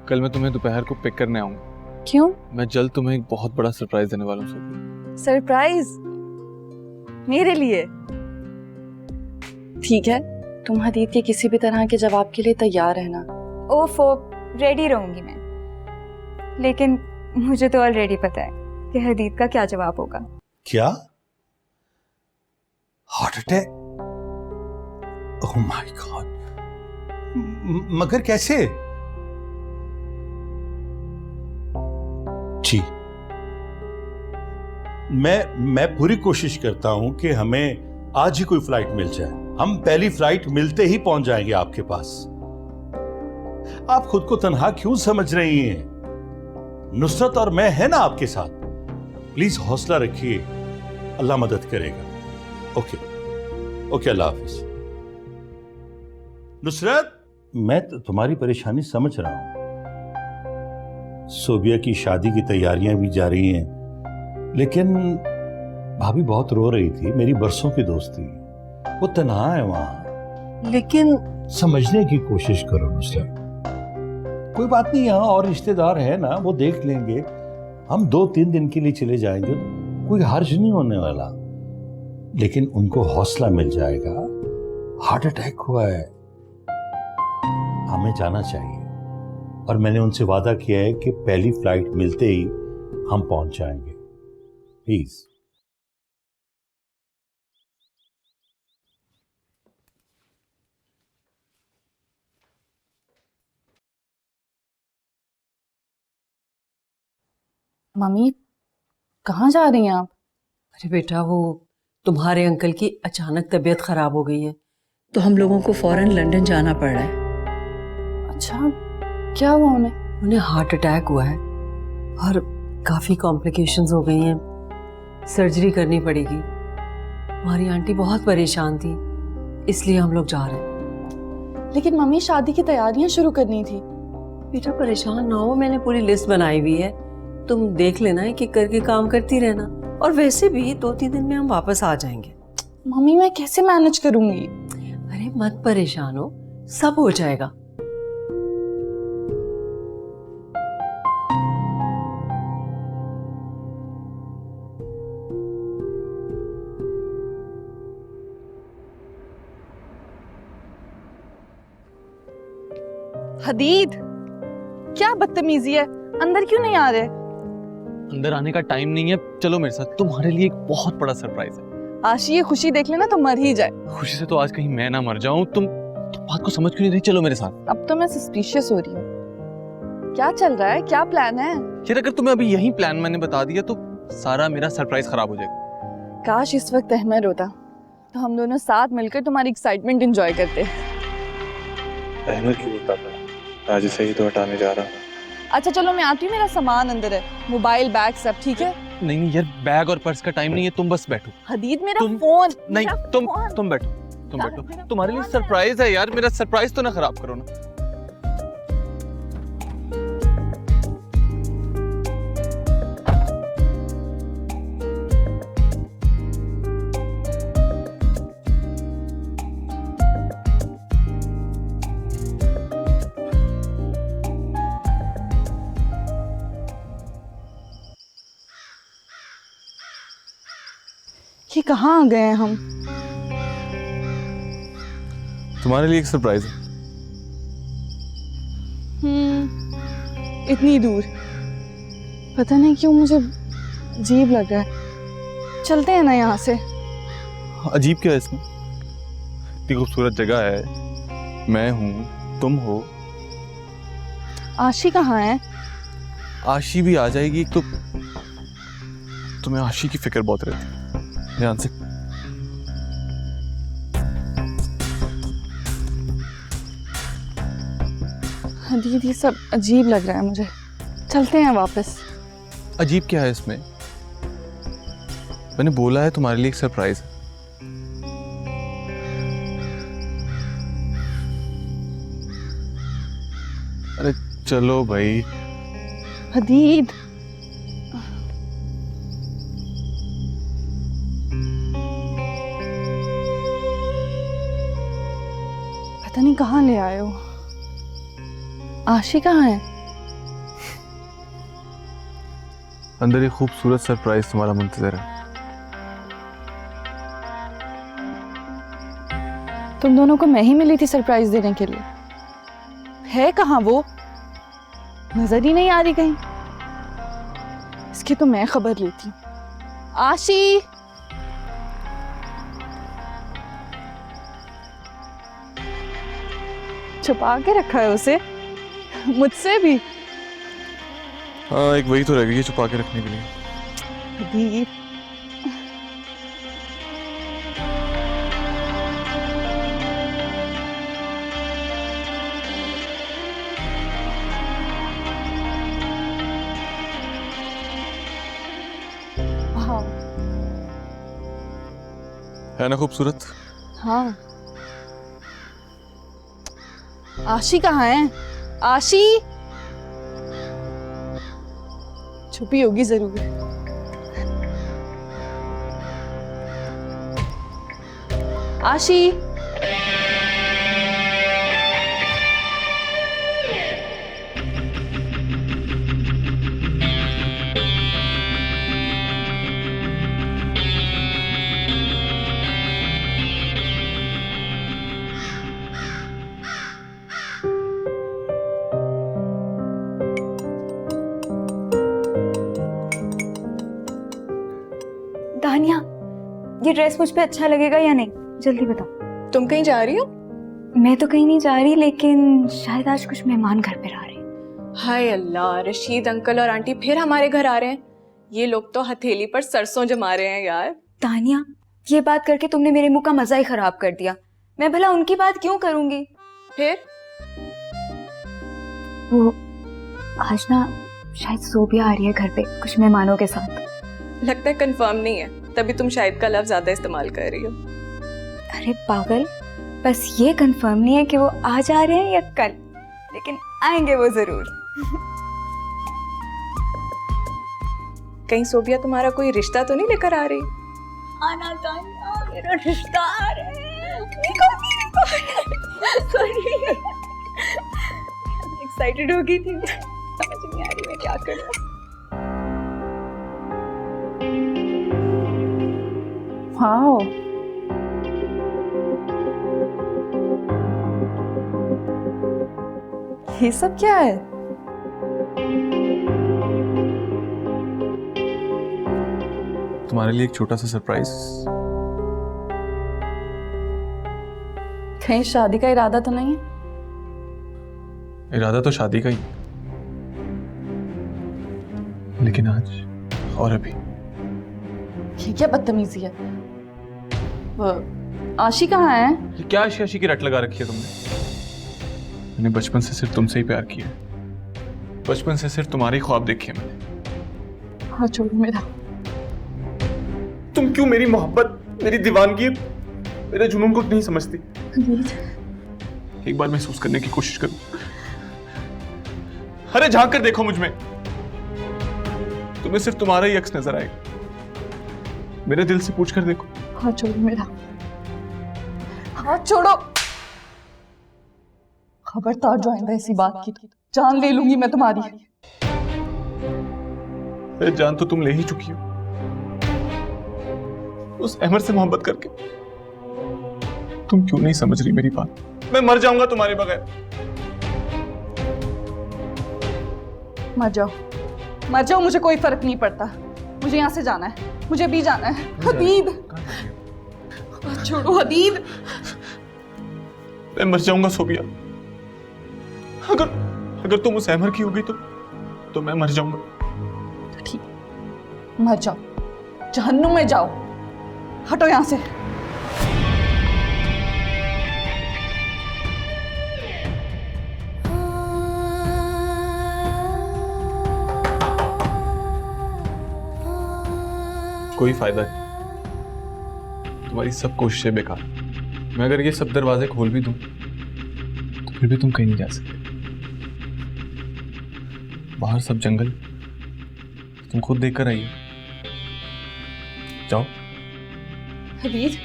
कल मैं तुम्हें दोपहर को पिक करने आऊंगा। क्यों? मैं जल्द तुम्हें एक बहुत बड़ा सरप्राइज देने वाला हूँ। सरप्राइज? मेरे लिए? ठीक है, तुम हदीद के किसी भी तरह के जवाब के लिए तैयार रहना। ओफो, रेडी रहूंगी मैं, लेकिन मुझे तो ऑलरेडी पता है कि हदीद का क्या जवाब होगा। क्या? Heart attack? Oh my God, मगर कैसे? जी, मैं पूरी कोशिश करता हूं कि हमें आज ही कोई फ्लाइट मिल जाए। हम पहली फ्लाइट मिलते ही पहुंच जाएंगे आपके पास। आप खुद को तन्हा क्यों समझ रही हैं? नुसरत और मैं है ना आपके साथ। प्लीज हौसला रखिए, अल्लाह मदद करेगा। ओके ओके, अल्लाह हाफिज। नुसरत, मैं तुम्हारी परेशानी समझ रहा हूं। सोबिया की शादी की तैयारियां भी जारी हैं, लेकिन भाभी बहुत रो रही थी। मेरी बरसों की दोस्त थी, वो तन्हा है वहां। लेकिन समझने की कोशिश करो नुसरत। कोई बात नहीं, यहाँ और रिश्तेदार है ना, वो देख लेंगे। हम 2-3 दिन के लिए चले जाएंगे, कोई हर्ज नहीं होने वाला। लेकिन उनको हौसला मिल जाएगा। हार्ट अटैक हुआ है, हमें जाना चाहिए। और मैंने उनसे वादा किया है कि पहली फ्लाइट मिलते ही हम पहुंच जाएंगे। प्लीज। मम्मी, कहाँ जा रही हैं आप? अरे बेटा, वो तुम्हारे अंकल की अचानक तबीयत खराब हो गई है, तो हम लोगों को फौरन लंदन जाना पड़ रहा है। अच्छा, क्या हुआ उन्हें? उन्हें हार्ट अटैक हुआ है और काफी कॉम्प्लिकेशंस हो गई हैं। सर्जरी करनी पड़ेगी। हमारी आंटी बहुत परेशान थी, इसलिए हम लोग जा रहे हैं। लेकिन मम्मी, शादी की तैयारियां शुरू करनी थी। बेटा परेशान ना हो, मैंने पूरी लिस्ट बनाई हुई है। तुम देख लेना, एक एक करके काम करती रहना। और वैसे भी 2-3 दिन में हम वापस आ जाएंगे। मम्मी, मैं कैसे मैनेज करूंगी? अरे मत परेशान हो, सब हो जाएगा। हदीद, क्या बदतमीजी है, अंदर क्यों नहीं आ रहे? अंदर आने का टाइम नहीं है, चलो मेरे साथ, तुम्हारे लिए एक बहुत बड़ा सरप्राइज है। आशी ये खुशी देख लेना तो मर ही जाए। खुशी से तो आज कहीं मैं ना मर जाऊं। तुम बात को समझ क्यों नहीं रही? चलो मेरे साथ। अब तो मैं सस्पिशियस हो रही हूँ। क्या चल रहा है, क्या प्लान है? यार अगर तुम्हें अभी यही प्लान मैंने बता दिया तो सारा मेरा सरप्राइज खराब हो जाएगा। काश इस वक्त अहमद होता तो हम दोनों साथ मिलकर तुम्हारी एक्साइटमेंट एंजॉय करते। अहमद क्यों बताता? आज से ही तो हटाने जा रहा हूँ। अच्छा चलो, मैं आती हूँ, मेरा सामान अंदर है, मोबाइल, बैग सब ठीक है। नहीं नहीं यार, बैग और पर्स का टाइम नहीं है, तुम बस बैठो। हदीद, मेरा तुम- फोन। नहीं, मेरा तुम फोन। तुम बैठो, तुम बैठो। मेरा तुम्हारे लिए फोन है। सरप्राइज है यार, मेरा सरप्राइज तो ना खराब करो ना। ये कहाँ आ गए हैं हम? तुम्हारे लिए एक सरप्राइज है। इतनी दूर, पता नहीं क्यों मुझे अजीब लग रहा है। चलते हैं ना यहाँ से। अजीब क्या है इसमें? इतनी खूबसूरत जगह है, मैं हूँ, तुम हो। आशी कहाँ है? आशी भी आ जाएगी। तो तुम्हें आशी की फिक्र बहुत रहती है, ध्यान से। हदीद, ये सब अजीब लग रहा है मुझे। चलते हैं वापस। अजीब क्या है इसमें? मैंने बोला है तुम्हारे लिए एक सरप्राइज है। अरे चलो भाई। हदीद, पता नहीं कहाँ ले आए हो। आशी कहाँ है? अंदर एक खूबसूरत सरप्राइज तुम्हारा मुंतजर है। तुम दोनों को मैं ही मिली थी सरप्राइज देने के लिए। है कहाँ वो? नजर ही नहीं आ रही कहीं। इसकी तो मैं खबर लेती हूँ। आशी, छुपा के रखा है उसे मुझसे भी। हाँ, एक वही तो रह गई है छुपा के रखने के लिए। हदीद, हाँ है ना खूबसूरत? हाँ। आशी कहाँ है? आशी छुपी होगी जरूर। आशी, दानिया, ये ड्रेस मुझ पे अच्छा लगेगा या नहीं? जल्दी बताओ। तुम कहीं जा रही हो? मैं तो कहीं नहीं जा रही, लेकिन शायद आज कुछ मेहमान घर पे आ रहे हैं। हाय अल्लाह, रशीद अंकल और आंटी फिर हमारे घर आ रहे हैं। ये लोग तो हथेली पर सरसों जमा रहे हैं यार। तानिया, ये बात करके तुमने मेरे मुंह का मजा ही खराब कर दिया। मैं भला उनकी बात क्यों करूंगी? फिर वो आज ना शायद सोबिया आ रही है घर पे कुछ मेहमानों के साथ। लगता है कंफर्म नहीं है, तभी तुम शायद का लफ्ज ज्यादा इस्तेमाल कर रही हो। अरे पागल, बस ये कंफर्म नहीं है कि वो आज आ रहे हैं या कल, लेकिन आएंगे वो जरूर। कहीं सोबिया तुम्हारा कोई रिश्ता तो नहीं लेकर आ रही? आना तानिया, मेरा रिश्ता आ रहा है। सॉरी, एक्साइटेड हो गई थी, समझ नहीं आ रही मैं क्या करूं। वाओ, ये सब क्या है? तुम्हारे लिए एक छोटा सा सरप्राइज। कहीं शादी का इरादा तो नहीं है? इरादा तो शादी का ही, लेकिन आज और अभी। ये क्या बदतमीजी है? वो आशी कहाँ है? ये क्या आशी की रट लगा रखी है तुमने? मैंने बचपन से सिर्फ तुमसे ही प्यार किया है। बचपन से सिर्फ तुम्हारे ही ख्वाब देखे हैं मैंने। हाँ छोड़ो मेरा। तुम क्यों मेरी मोहब्बत, मेरी दीवानगी, मेरे जुनून को नहीं समझती? एक बार महसूस करने की कोशिश करो। अरे झांक कर देखो मुझ में, तुम्हें सिर्फ तुम्हारा ही अक्स नजर आएगा। मेरे दिल से पूछ कर देखो। हाथ छोड़ो मेरा, हाथ छोड़ो। खबरदार जो आइंदा ऐसी बात की तो जान ले लूंगी मैं तुम्हारी। अरे जान तो तुम ले ही चुकी हो उस अहमद से मोहब्बत करके। तुम क्यों नहीं समझ रही मेरी बात? मैं मर जाऊंगा तुम्हारे बगैर। मर जाओ, मर जाओ, मुझे कोई फर्क नहीं पड़ता। मुझे यहाँ से जाना है, मुझे भी जाना है। हदीद, हाथ छोड़ो हदीद। मैं मर जाऊंगा सोबिया। अगर तुम उस अहमद की होगी तो मैं मर जाऊंगा। ठीक, मर जाओ, जहन्नुम में जाओ। हटो यहाँ से। कोई फायदा नहीं, तुम्हारी सब कोशिशें बेकार। मैं अगर ये सब दरवाजे खोल भी दूं तो फिर भी तुम कहीं नहीं जा सकते। बाहर सब जंगल, तुम खुद देखकर आइए। जाओ हदीद,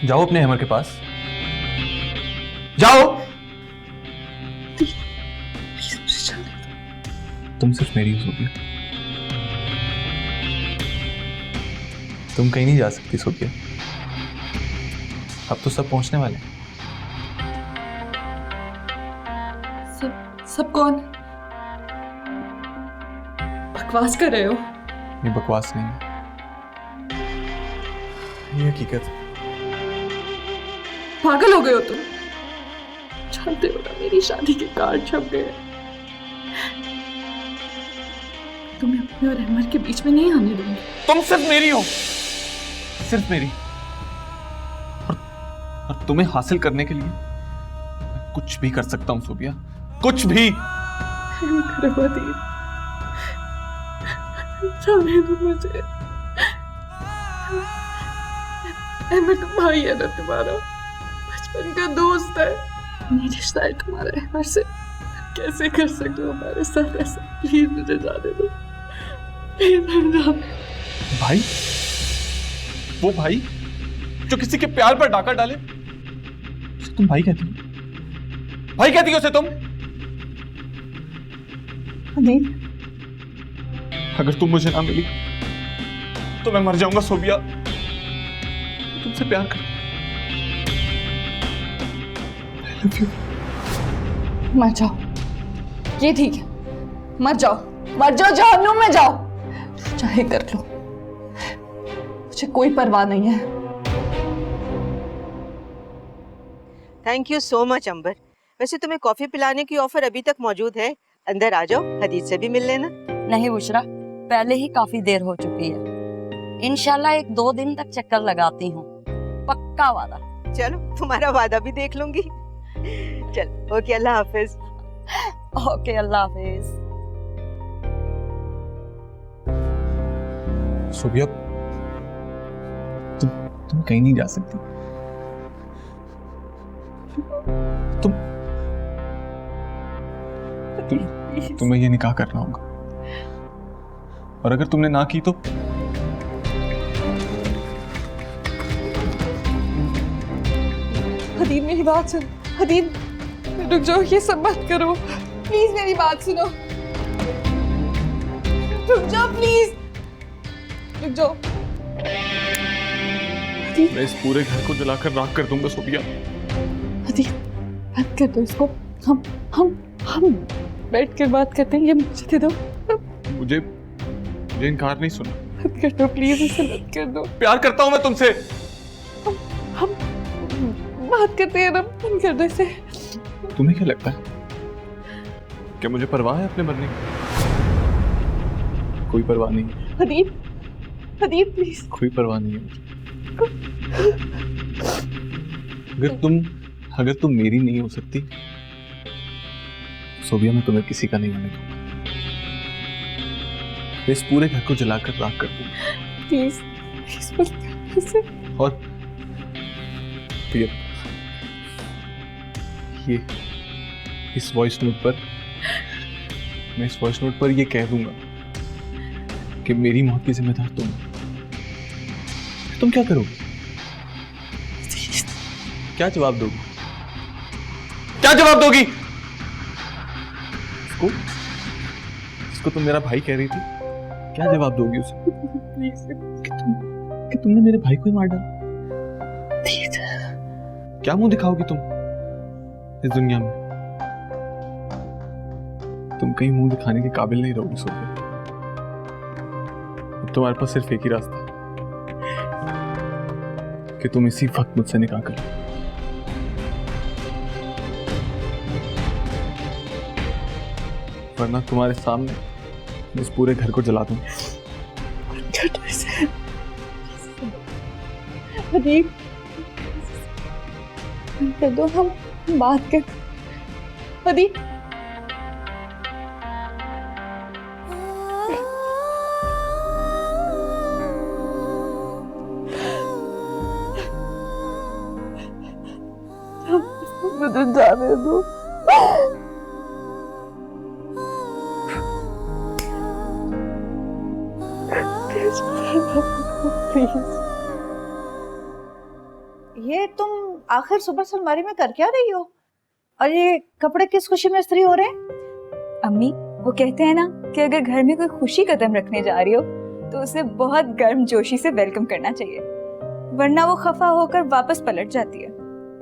जाओ अपने हैमर के पास, जाओ। तुम सिर्फ मेरी हो सोबिया। तुम कहीं नहीं जा सकती सोफिया, अब तो सब पहुंचने वाले हैं। सब कौन? बकवास कर रहे हो? ये बकवास नहीं है, ये हकीकत है। पागल हो गए हो तुम? जानते हो ना मेरी शादी के कार्ड छप गए। तुम्हें अपने और अहमद के बीच में नहीं आने दूंगी। तुम सिर्फ मेरी हो, सिर्फ मेरी। और तुम्हें हासिल करने के लिए मैं कुछ भी कर सकता हूं सोफिया, कुछ भी। जाने दो मुझे। अहमद तो भाई है ना तुम्हारा, बचपन का दोस्त है। नहीं रिश्ता है तुम्हारा अहमद से, कैसे कर सकते हो हमारे साथ ऐसा? प्लीज मुझे जाने दो, प्लीज जाने। भाई? वो भाई जो किसी के प्यार पर डाका डाले, उसे तुम भाई कहती हो? भाई कहती हो उसे तुम? हदीद, अगर तुम मुझे ना मिली तो मैं मर जाऊंगा सोफिया। मैं तुमसे प्यार करता हूं। मर जाओ, ये ठीक है, मर जाओ, मर जाओ, जहन्नुम में जाओ, चाहे कर लो, मुझे कोई परवाह नहीं है। थैंक यू सो मच अंबर। वैसे तुम्हें कॉफी पिलाने की ऑफर अभी तक मौजूद है, अंदर आ जाओ, हदीद से भी मिल लेना। नहीं बुशरा, पहले ही काफी देर हो चुकी है। इंशाल्लाह 1-2 दिन तक चक्कर लगाती हूँ, पक्का वादा। चलो तुम्हारा वादा भी देख लूंगी। चलो ओके, अल्लाह हाफिज। ओके, अल्लाह हाफिज। सोफिया, तुम कहीं नहीं जा सकती। तुम्हें ये निकाह करना होगा, और अगर तुमने ना की तो हदीद मेरी बात सुन। हदीद रुक जाओ, ये सब मत करो प्लीज, मेरी बात सुनो। रुक जाओ प्लीज, रुक जाओ। मैं इस पूरे घर को जलाकर राख कर दूंगा सोफिया। हदीद, बात कर दो इसको, हम बैठ कर बात करते हैं, ये मुझे दे दो। मुझे इनकार नहीं सुना। मत कर दो प्लीज, इसे मत कर दो। प्यार करता हूं मैं तुमसे। हम बात करते हैं ना, बंद कर दो इसे। तुम्हें क्या लगता है क्या मुझे परवाह है अपने मरने की? कोई परवाह नहीं है। हदीद, हदीद प्लीज। कोई परवाह नहीं है मुझे। अगर तुम मेरी नहीं हो सकती सोफिया, मैं तुम्हें किसी का नहीं होने दूंगा। मैं इस पूरे घर को जलाकर राख कर दूंगा। प्लीज प्लीज मत कर इसे। और ये इस वॉइस नोट पर, मैं इस वॉइस नोट पर ये कह दूंगा कि मेरी मौत की जिम्मेदार तुम हो। तुम क्या करोगे? क्या जवाब दोगी? क्या जवाब दोगी? इसको तुम मेरा भाई कह रही थी, क्या जवाब दोगी उसे? कि तुमने मेरे भाई को ही मार डाला। क्या मुंह दिखाओगी तुम इस दुनिया में? तुम कहीं मुंह दिखाने के काबिल नहीं रहोगी सोफिया। अब तुम्हारे पास सिर्फ एक ही रास्ता है कि तुम इसी वक्त मुझसे निकाह कर लो। वरना तुम्हारे सामने मैं इस पूरे घर को जला दूंगा। हदीद कर दो, हम बात कर। हदीद मुझे जाने दो। ये तुम आखिर सुबह से अलमारी में कर क्या रही हो? और ये कपड़े किस खुशी में इस्त्री हो रहे हैं? अम्मी, वो कहते हैं ना कि अगर घर में कोई खुशी कदम रखने जा रही हो तो उसे बहुत गर्मजोशी से वेलकम करना चाहिए, वरना वो खफा होकर वापस पलट जाती है।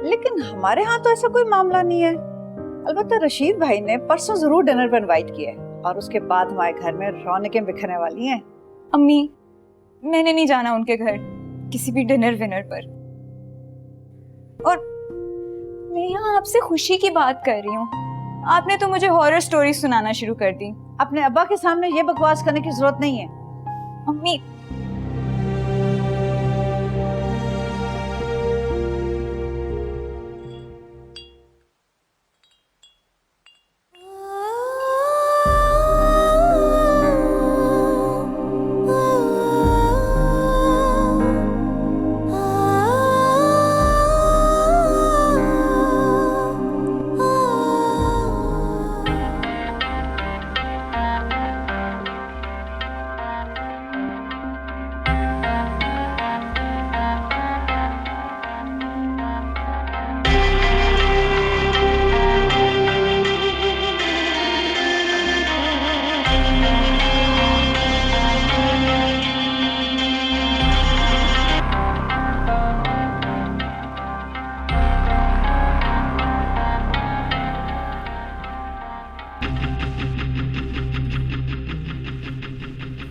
लेकिन हमारे यहाँ तो ऐसा कोई मामला नहीं है। अलबत्ता रशीद भाई ने परसों जरूर डिनर पर इनवाइट किया है और उसके बाद हमारे घर में रौनकें बिखरने वाली हैं। अम्मी, मैंने नहीं जाना उनके घर किसी भी डिनर विनर पर। और मैं यहाँ आपसे खुशी की बात कर रही हूँ, आपने तो मुझे हॉरर स्टोरी सुनाना शुरू कर दी। अपने अब्बा के सामने ये बकवास करने की जरूरत नहीं है। अम्मी,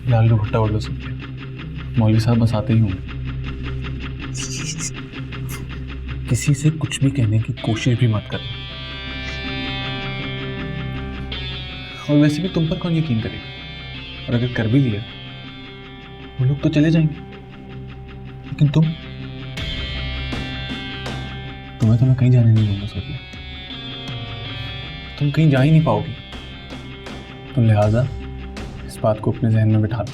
लाल भुट्टा उड़ सकते मौलवी साहब बस आते ही होंगे। किसी से कुछ भी कहने की कोशिश भी मत करना। और वैसे भी तुम पर कौन यकीन करेगा, और अगर कर भी लिया वो लोग तो चले जाएंगे, लेकिन तुम्हें तो मैं कहीं जाने नहीं दूंगा सोफिया। तुम कहीं जा ही नहीं पाओगी, तो लिहाजा इस बात को अपने जहन में बिठा लो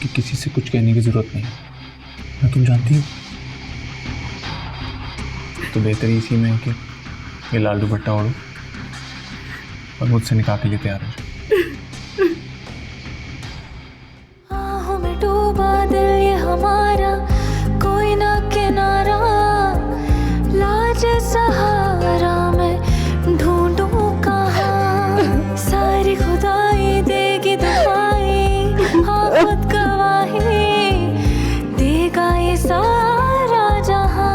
कि किसी से कुछ कहने की जरूरत नहीं। मैं तुम जानती हो, तो बेहतरी इसी में है कि ये लाल दुपट्टा ओढ़ो और मुझसे निकाह के लिए तैयार हो जाओ। आहों में डूबा दिल ये हमारा, कोई ना किनारा, लाज सहारा मैं ढूंढूं कहाँ। सारी खुदाई देगी दुआई, आफत गवाही देगा ये सारा जहां।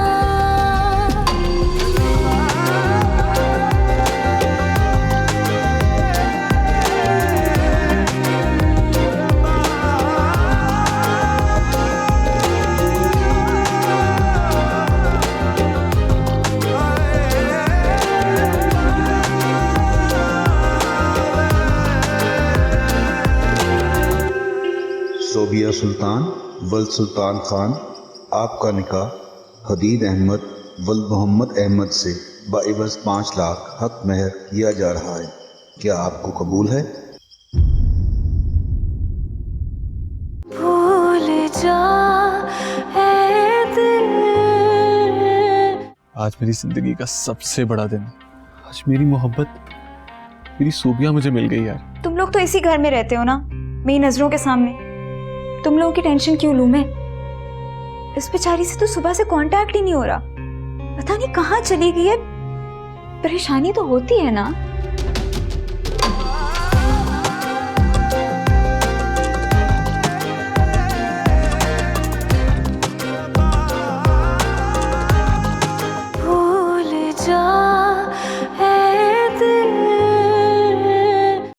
सोबिया सुल्तान वल्द सुल्तान खान, आपका निकाह हदीद अहमद वल्द मोहम्मद अहमद से बाइवज़ 5 लाख हक महर किया जा रहा है। क्या आपको कबूल है? भूल जा ऐ दिल। आज मेरी जिंदगी का सबसे बड़ा दिन है। आज मेरी मोहब्बत, मेरी सोबिया मुझे मिल गई यार। तुम लोग तो इसी घर में रहते हो ना, मेरी नजरों के सामने। तुम लोगों की टेंशन क्यों लूं मैं? इस बेचारी से तो सुबह से कांटेक्ट ही नहीं हो रहा, पता नहीं कहाँ चली गई है। परेशानी तो होती है ना। भूल जा